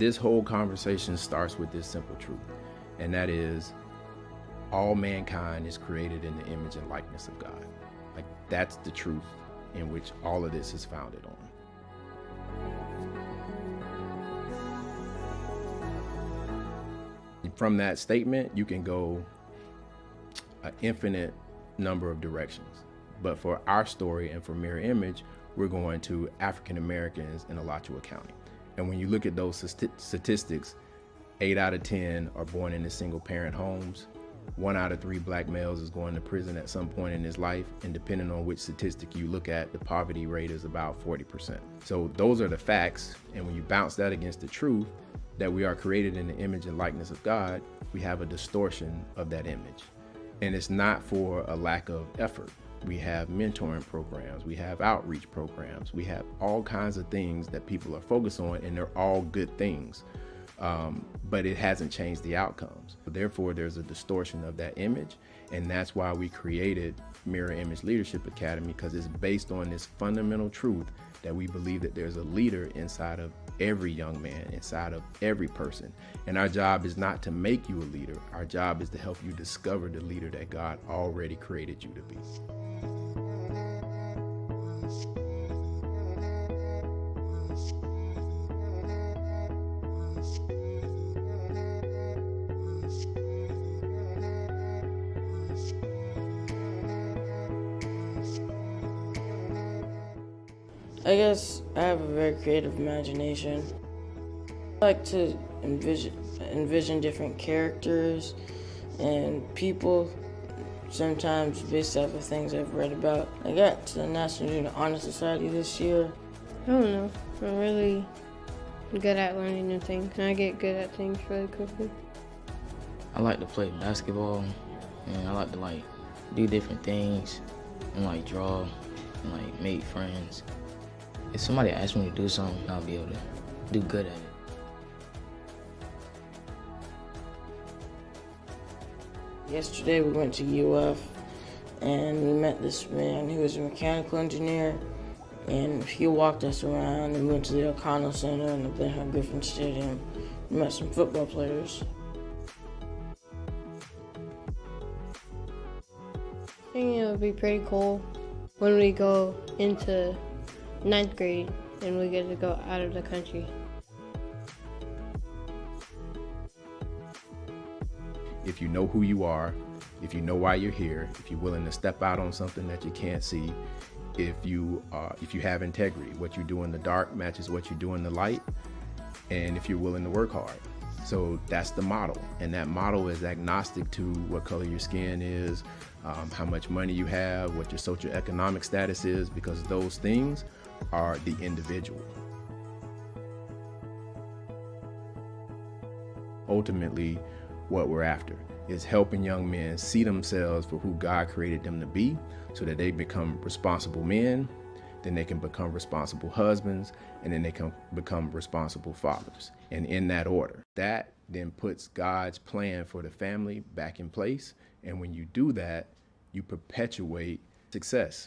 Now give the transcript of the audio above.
This whole conversation starts with this simple truth, and that is all mankind is created in the image and likeness of God. Like, that's the truth in which all of this is founded on. From that statement, you can go an infinite number of directions. But for our story and for Mirror Image, we're going to African Americans in Alachua County. And when you look at those statistics, 8 out of 10 are born into single parent homes. 1 out of 3 black males is going to prison at some point in his life. And depending on which statistic you look at, the poverty rate is about 40%. So those are the facts. And when you bounce that against the truth that we are created in the image and likeness of God, we have a distortion of that image. And it's not for a lack of effort. We have mentoring programs, we have outreach programs, we have all kinds of things that people are focused on, and they're all good things. But it hasn't changed the outcomes. Therefore, there's a distortion of that image, and that's why we created Mirror Image Leadership Academy, because it's based on this fundamental truth that we believe that there's a leader inside of every young man, inside of every person. And our job is not to make you a leader. Our job is to help you discover the leader that God already created you to be. I guess I have a very creative imagination. I like to envision different characters and people, sometimes based off of things I've read about. I got to the National Junior Honor Society this year. I don't know. I'm really good at learning new things, and I get good at things really quickly. I like to play basketball, and I like to do different things and draw and make friends. If somebody asks me to do something, I'll be able to do good at it. Yesterday we went to UF and we met this man who was a mechanical engineer, and he walked us around and we went to the O'Connell Center and the Ben Griffin Stadium. We met some football players. I think it would be pretty cool when we go into 9th grade and we get to go out of the country. If you know who you are, if you know why you're here, if you're willing to step out on something that you can't see, if you have integrity, what you do in the dark matches what you do in the light, and if you're willing to work hard. So that's the model, and that model is agnostic to what color your skin is, how much money you have, what your socioeconomic status is, because those things are the individual. Ultimately, what we're after is helping young men see themselves for who God created them to be, so that they become responsible men, then they can become responsible husbands, and then they can become responsible fathers. And in that order, that then puts God's plan for the family back in place. And when you do that, you perpetuate success.